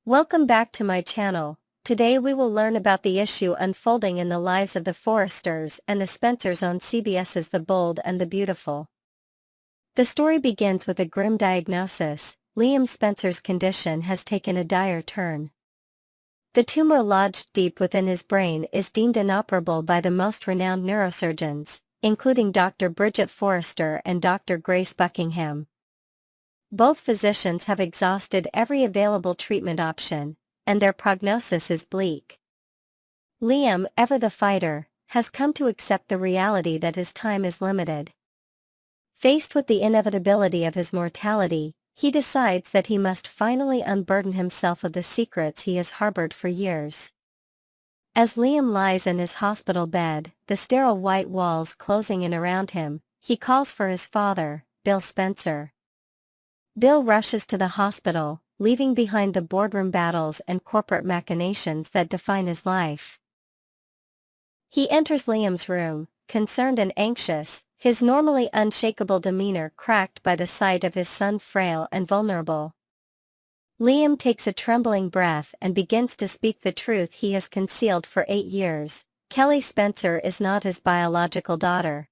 Welcome back to my channel. Today we will learn about the issue unfolding in the lives of the Forresters and the Spencers on CBS's The Bold and the Beautiful. The story begins with a grim diagnosis. Liam Spencer's condition has taken a dire turn. The tumor lodged deep within his brain is deemed inoperable by the most renowned neurosurgeons, including Dr. Bridget Forrester and Dr. Grace Buckingham. Both physicians have exhausted every available treatment option, and their prognosis is bleak. Liam, ever the fighter, has come to accept the reality that his time is limited. Faced with the inevitability of his mortality, he decides that he must finally unburden himself of the secrets he has harbored for years. As Liam lies in his hospital bed, the sterile white walls closing in around him, he calls for his father, Bill Spencer. Bill rushes to the hospital, leaving behind the boardroom battles and corporate machinations that define his life. He enters Liam's room, concerned and anxious, his normally unshakable demeanor cracked by the sight of his son frail and vulnerable. Liam takes a trembling breath and begins to speak the truth he has concealed for 8 years. Kelly Spencer is not his biological daughter.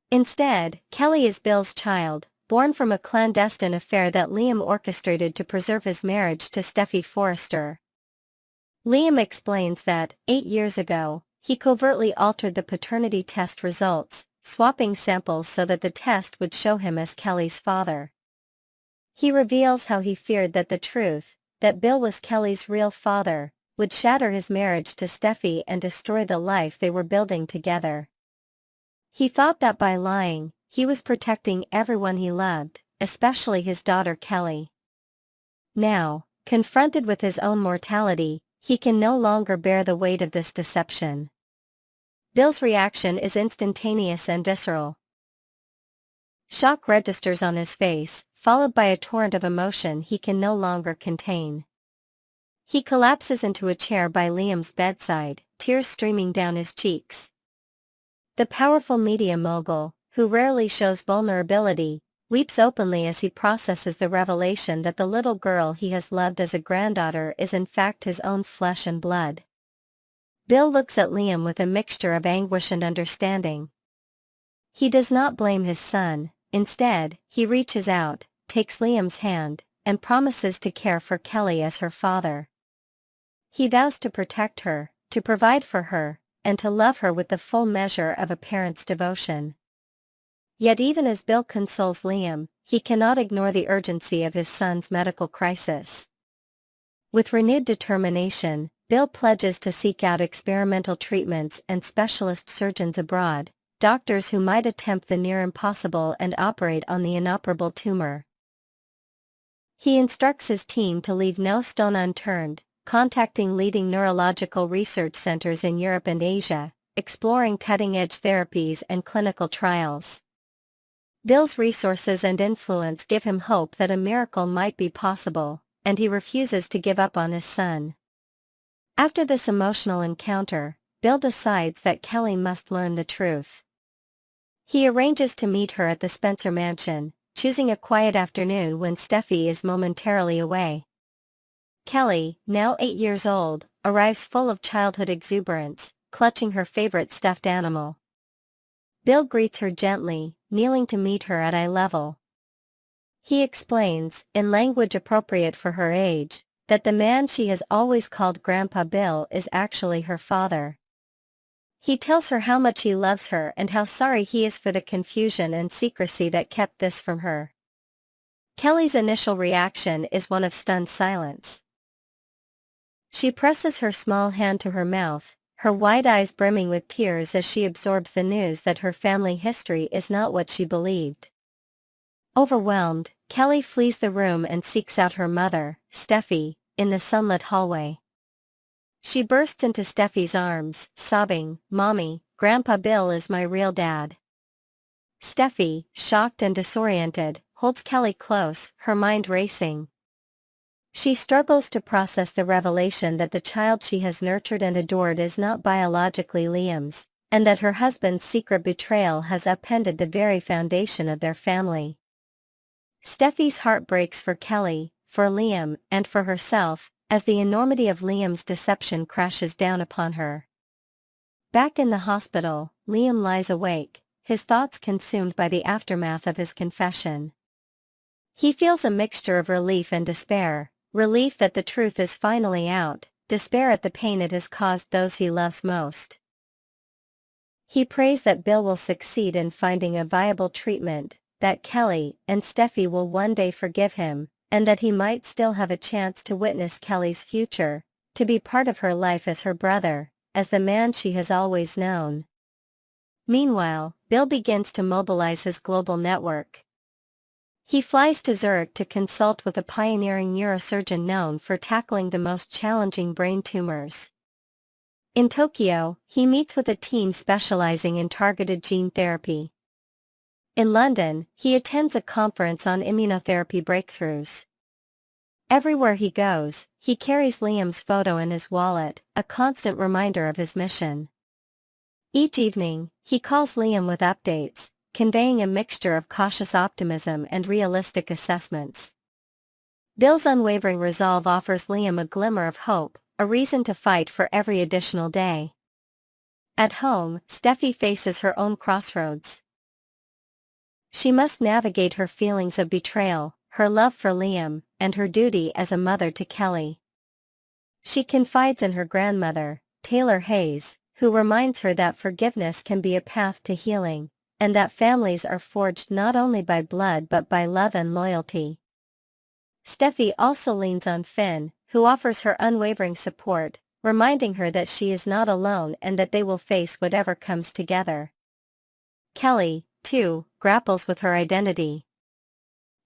Instead, Kelly is Bill's child, born from a clandestine affair that Liam orchestrated to preserve his marriage to Steffi Forrester. Liam explains that, 8 years ago, he covertly altered the paternity test results, swapping samples so that the test would show him as Kelly's father. He reveals how he feared that the truth, that Bill was Kelly's real father, would shatter his marriage to Steffi and destroy the life they were building together. He thought that by lying, he was protecting everyone he loved, especially his daughter Kelly. Now, confronted with his own mortality, he can no longer bear the weight of this deception. Bill's reaction is instantaneous and visceral. Shock registers on his face, followed by a torrent of emotion he can no longer contain. He collapses into a chair by Liam's bedside, tears streaming down his cheeks. The powerful media mogul, who rarely shows vulnerability, weeps openly as he processes the revelation that the little girl he has loved as a granddaughter is in fact his own flesh and blood. Bill looks at Liam with a mixture of anguish and understanding. He does not blame his son, instead, he reaches out, takes Liam's hand, and promises to care for Kelly as her father. He vows to protect her, to provide for her, and to love her with the full measure of a parent's devotion. Yet even as Bill consoles Liam, he cannot ignore the urgency of his son's medical crisis. With renewed determination, Bill pledges to seek out experimental treatments and specialist surgeons abroad, doctors who might attempt the near impossible and operate on the inoperable tumor. He instructs his team to leave no stone unturned, contacting leading neurological research centers in Europe and Asia, exploring cutting-edge therapies and clinical trials. Bill's resources and influence give him hope that a miracle might be possible, and he refuses to give up on his son. After this emotional encounter, Bill decides that Kelly must learn the truth. He arranges to meet her at the Spencer mansion, choosing a quiet afternoon when Steffi is momentarily away. Kelly, now 8 years old, arrives full of childhood exuberance, clutching her favorite stuffed animal. Bill greets her gently, kneeling to meet her at eye level. He explains, in language appropriate for her age, that the man she has always called Grandpa Bill is actually her father. He tells her how much he loves her and how sorry he is for the confusion and secrecy that kept this from her. Kelly's initial reaction is one of stunned silence. She presses her small hand to her mouth, her wide eyes brimming with tears as she absorbs the news that her family history is not what she believed. Overwhelmed, Kelly flees the room and seeks out her mother, Steffi, in the sunlit hallway. She bursts into Steffi's arms, sobbing, "Mommy, Grandpa Bill is my real dad." Steffi, shocked and disoriented, holds Kelly close, her mind racing. She struggles to process the revelation that the child she has nurtured and adored is not biologically Liam's, and that her husband's secret betrayal has upended the very foundation of their family. Steffi's heart breaks for Kelly, for Liam, and for herself, as the enormity of Liam's deception crashes down upon her. Back in the hospital, Liam lies awake, his thoughts consumed by the aftermath of his confession. He feels a mixture of relief and despair, relief that the truth is finally out, despair at the pain it has caused those he loves most. He prays that Bill will succeed in finding a viable treatment, that Kelly and Steffi will one day forgive him, and that he might still have a chance to witness Kelly's future, to be part of her life as her brother, as the man she has always known. Meanwhile, Bill begins to mobilize his global network. He flies to Zurich to consult with a pioneering neurosurgeon known for tackling the most challenging brain tumors. In Tokyo, he meets with a team specializing in targeted gene therapy. In London, he attends a conference on immunotherapy breakthroughs. Everywhere he goes, he carries Liam's photo in his wallet, a constant reminder of his mission. Each evening, he calls Liam with updates, conveying a mixture of cautious optimism and realistic assessments. Bill's unwavering resolve offers Liam a glimmer of hope, a reason to fight for every additional day. At home, Steffi faces her own crossroads. She must navigate her feelings of betrayal, her love for Liam, and her duty as a mother to Kelly. She confides in her grandmother, Taylor Hayes, who reminds her that forgiveness can be a path to healing, and that families are forged not only by blood but by love and loyalty. Steffi also leans on Finn, who offers her unwavering support, reminding her that she is not alone and that they will face whatever comes together. Kelly, too, grapples with her identity.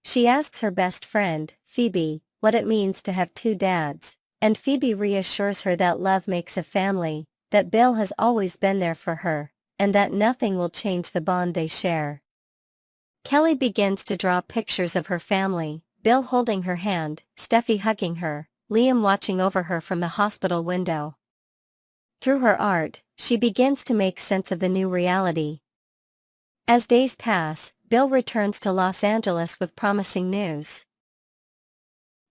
She asks her best friend, Phoebe, what it means to have two dads, and Phoebe reassures her that love makes a family, that Bill has always been there for her, and that nothing will change the bond they share. Kelly begins to draw pictures of her family, Bill holding her hand, Steffi hugging her, Liam watching over her from the hospital window. Through her art, she begins to make sense of the new reality. As days pass, Bill returns to Los Angeles with promising news.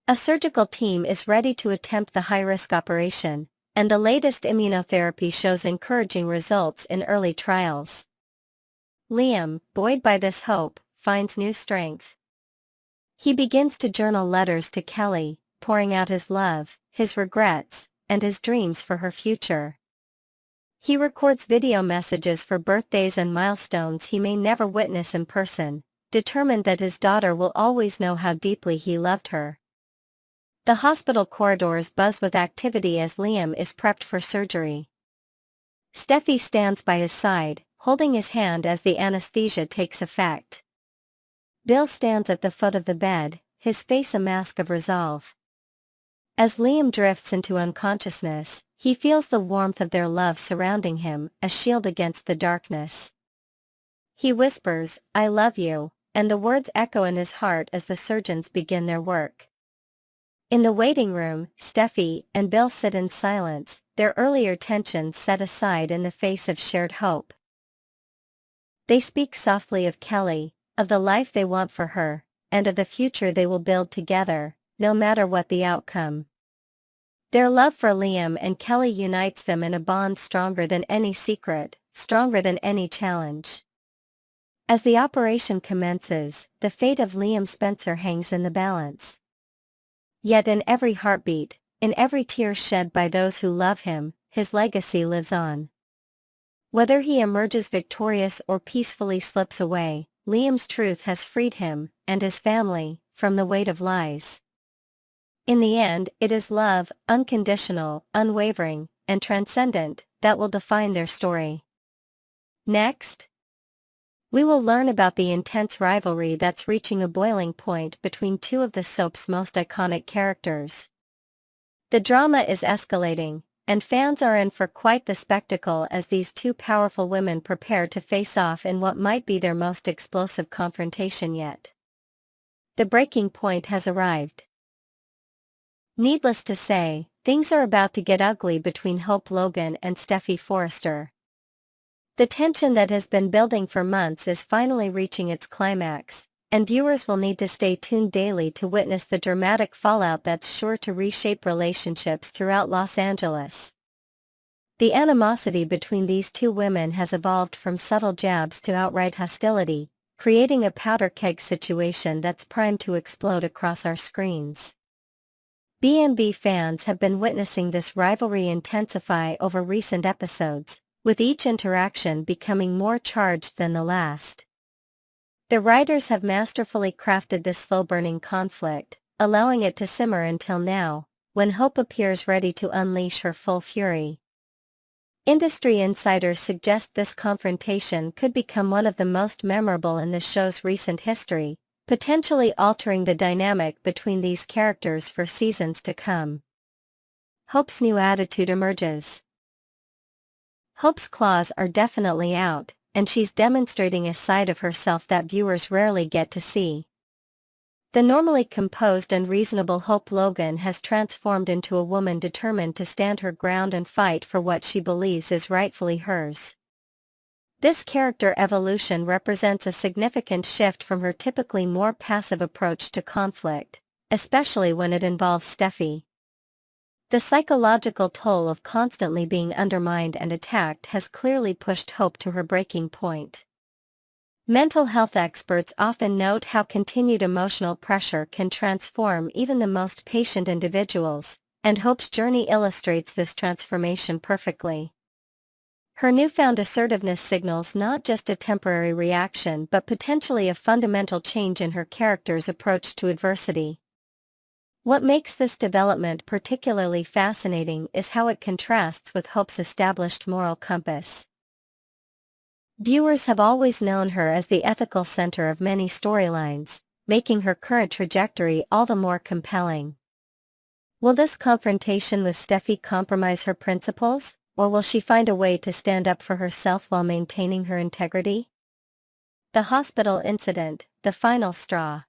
A surgical team is ready to attempt the high-risk operation, and the latest immunotherapy shows encouraging results in early trials. Liam, buoyed by this hope, finds new strength. He begins to journal letters to Kelly, pouring out his love, his regrets, and his dreams for her future. He records video messages for birthdays and milestones he may never witness in person, determined that his daughter will always know how deeply he loved her. The hospital corridors buzz with activity as Liam is prepped for surgery. Steffi stands by his side, holding his hand as the anesthesia takes effect. Bill stands at the foot of the bed, his face a mask of resolve. As Liam drifts into unconsciousness, he feels the warmth of their love surrounding him, a shield against the darkness. He whispers, "I love you," and the words echo in his heart as the surgeons begin their work. In the waiting room, Steffi and Bill sit in silence, their earlier tensions set aside in the face of shared hope. They speak softly of Kelly, of the life they want for her, and of the future they will build together, no matter what the outcome. Their love for Liam and Kelly unites them in a bond stronger than any secret, stronger than any challenge. As the operation commences, the fate of Liam Spencer hangs in the balance. Yet in every heartbeat, in every tear shed by those who love him, his legacy lives on. Whether he emerges victorious or peacefully slips away, Liam's truth has freed him, and his family, from the weight of lies. In the end, it is love, unconditional, unwavering, and transcendent, that will define their story. Next, we will learn about the intense rivalry that's reaching a boiling point between two of the soap's most iconic characters. The drama is escalating, and fans are in for quite the spectacle as these two powerful women prepare to face off in what might be their most explosive confrontation yet. The breaking point has arrived. Needless to say, things are about to get ugly between Hope Logan and Steffi Forrester. The tension that has been building for months is finally reaching its climax, and viewers will need to stay tuned daily to witness the dramatic fallout that's sure to reshape relationships throughout Los Angeles. The animosity between these two women has evolved from subtle jabs to outright hostility, creating a powder keg situation that's primed to explode across our screens. B&B fans have been witnessing this rivalry intensify over recent episodes, with each interaction becoming more charged than the last. The writers have masterfully crafted this slow-burning conflict, allowing it to simmer until now, when Hope appears ready to unleash her full fury. Industry insiders suggest this confrontation could become one of the most memorable in the show's recent history, potentially altering the dynamic between these characters for seasons to come. Hope's new attitude emerges. Hope's claws are definitely out, and she's demonstrating a side of herself that viewers rarely get to see. The normally composed and reasonable Hope Logan has transformed into a woman determined to stand her ground and fight for what she believes is rightfully hers. This character evolution represents a significant shift from her typically more passive approach to conflict, especially when it involves Steffy. The psychological toll of constantly being undermined and attacked has clearly pushed Hope to her breaking point. Mental health experts often note how continued emotional pressure can transform even the most patient individuals, and Hope's journey illustrates this transformation perfectly. Her newfound assertiveness signals not just a temporary reaction but potentially a fundamental change in her character's approach to adversity. What makes this development particularly fascinating is how it contrasts with Hope's established moral compass. Viewers have always known her as the ethical center of many storylines, making her current trajectory all the more compelling. Will this confrontation with Steffy compromise her principles, or will she find a way to stand up for herself while maintaining her integrity? The hospital incident, the final straw.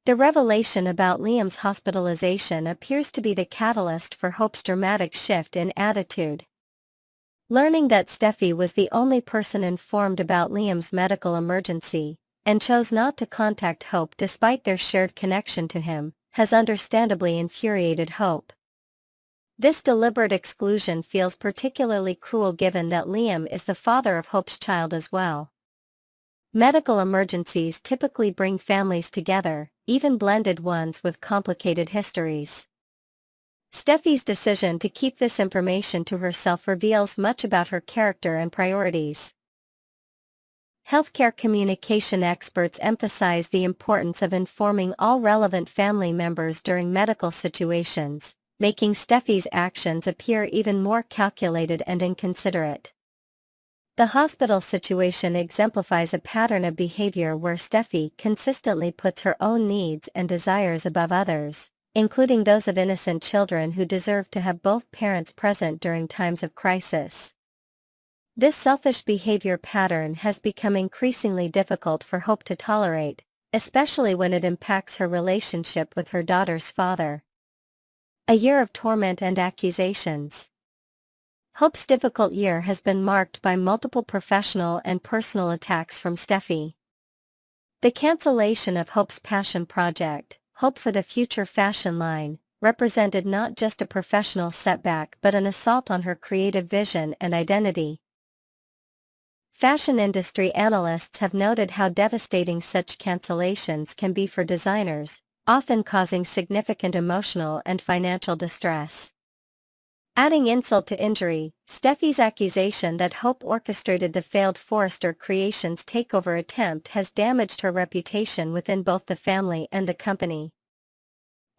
The revelation about Liam's hospitalization appears to be the catalyst for Hope's dramatic shift in attitude. Learning that Steffy was the only person informed about Liam's medical emergency, and chose not to contact Hope despite their shared connection to him, has understandably infuriated Hope. This deliberate exclusion feels particularly cruel given that Liam is the father of Hope's child as well. Medical emergencies typically bring families together, even blended ones with complicated histories. Steffy's decision to keep this information to herself reveals much about her character and priorities. Healthcare communication experts emphasize the importance of informing all relevant family members during medical situations, making Steffy's actions appear even more calculated and inconsiderate. The hospital situation exemplifies a pattern of behavior where Steffy consistently puts her own needs and desires above others, including those of innocent children who deserve to have both parents present during times of crisis. This selfish behavior pattern has become increasingly difficult for Hope to tolerate, especially when it impacts her relationship with her daughter's father. A year of torment and accusations. Hope's difficult year has been marked by multiple professional and personal attacks from Steffy. The cancellation of Hope's passion project, Hope for the Future fashion line, represented not just a professional setback but an assault on her creative vision and identity. Fashion industry analysts have noted how devastating such cancellations can be for designers, often causing significant emotional and financial distress. Adding insult to injury, Steffy's accusation that Hope orchestrated the failed Forrester Creations takeover attempt has damaged her reputation within both the family and the company.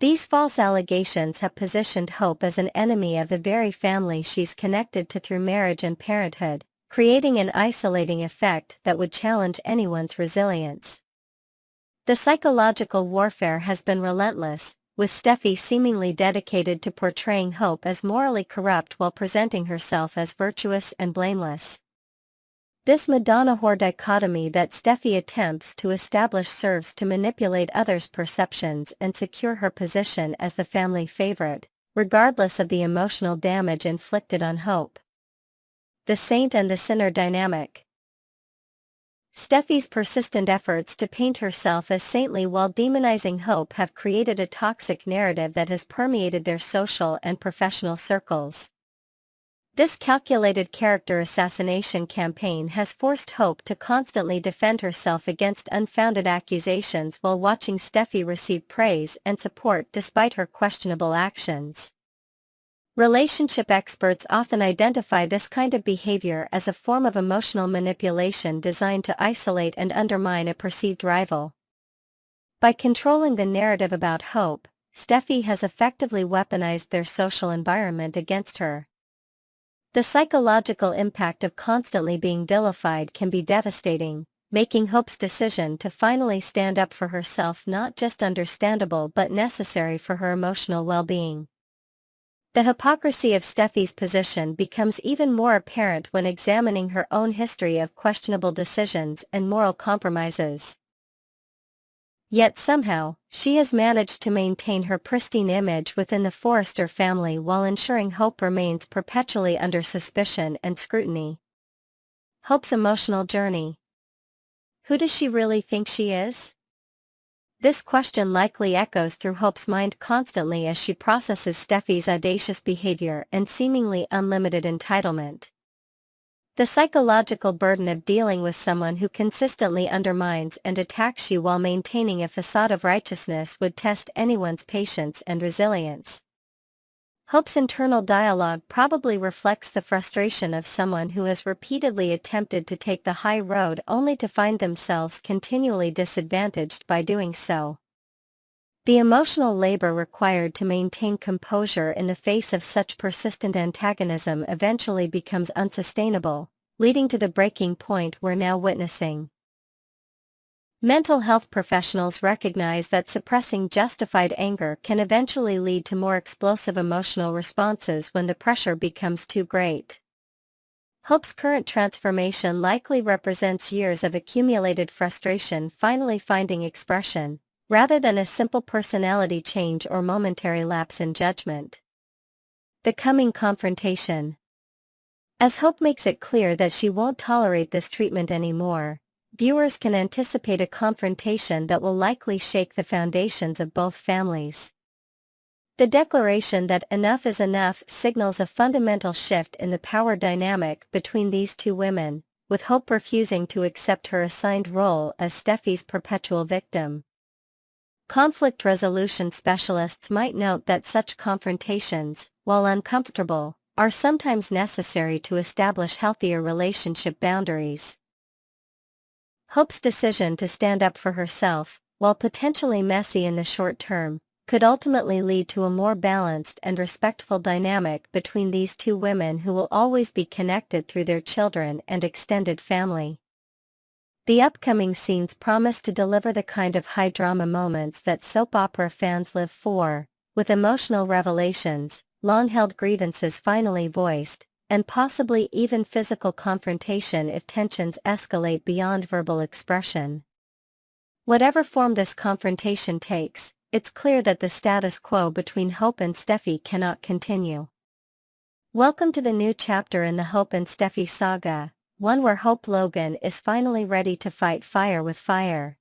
These false allegations have positioned Hope as an enemy of the very family she's connected to through marriage and parenthood, creating an isolating effect that would challenge anyone's resilience. The psychological warfare has been relentless, with Steffy seemingly dedicated to portraying Hope as morally corrupt while presenting herself as virtuous and blameless. This Madonna-whore dichotomy that Steffy attempts to establish serves to manipulate others' perceptions and secure her position as the family favorite, regardless of the emotional damage inflicted on Hope. The saint and the sinner dynamic. Steffi's persistent efforts to paint herself as saintly while demonizing Hope have created a toxic narrative that has permeated their social and professional circles. This calculated character assassination campaign has forced Hope to constantly defend herself against unfounded accusations while watching Steffi receive praise and support despite her questionable actions. Relationship experts often identify this kind of behavior as a form of emotional manipulation designed to isolate and undermine a perceived rival. By controlling the narrative about Hope, Steffi has effectively weaponized their social environment against her. The psychological impact of constantly being vilified can be devastating, making Hope's decision to finally stand up for herself not just understandable but necessary for her emotional well-being. The hypocrisy of Steffi's position becomes even more apparent when examining her own history of questionable decisions and moral compromises. Yet somehow, she has managed to maintain her pristine image within the Forrester family while ensuring Hope remains perpetually under suspicion and scrutiny. Hope's emotional journey. Who does she really think she is? This question likely echoes through Hope's mind constantly as she processes Steffi's audacious behavior and seemingly unlimited entitlement. The psychological burden of dealing with someone who consistently undermines and attacks you while maintaining a facade of righteousness would test anyone's patience and resilience. Hope's internal dialogue probably reflects the frustration of someone who has repeatedly attempted to take the high road only to find themselves continually disadvantaged by doing so. The emotional labor required to maintain composure in the face of such persistent antagonism eventually becomes unsustainable, leading to the breaking point we're now witnessing. Mental health professionals recognize that suppressing justified anger can eventually lead to more explosive emotional responses when the pressure becomes too great. Hope's current transformation likely represents years of accumulated frustration finally finding expression, rather than a simple personality change or momentary lapse in judgment. The coming confrontation. As Hope makes it clear that she won't tolerate this treatment anymore, viewers can anticipate a confrontation that will likely shake the foundations of both families. The declaration that enough is enough signals a fundamental shift in the power dynamic between these two women, with Hope refusing to accept her assigned role as Steffi's perpetual victim. Conflict resolution specialists might note that such confrontations, while uncomfortable, are sometimes necessary to establish healthier relationship boundaries. Hope's decision to stand up for herself, while potentially messy in the short term, could ultimately lead to a more balanced and respectful dynamic between these two women who will always be connected through their children and extended family. The upcoming scenes promise to deliver the kind of high-drama moments that soap opera fans live for, with emotional revelations, long-held grievances finally voiced, and possibly even physical confrontation if tensions escalate beyond verbal expression. Whatever form this confrontation takes, it's clear that the status quo between Hope and Steffi cannot continue. Welcome to the new chapter in the Hope and Steffi saga, one where Hope Logan is finally ready to fight fire with fire.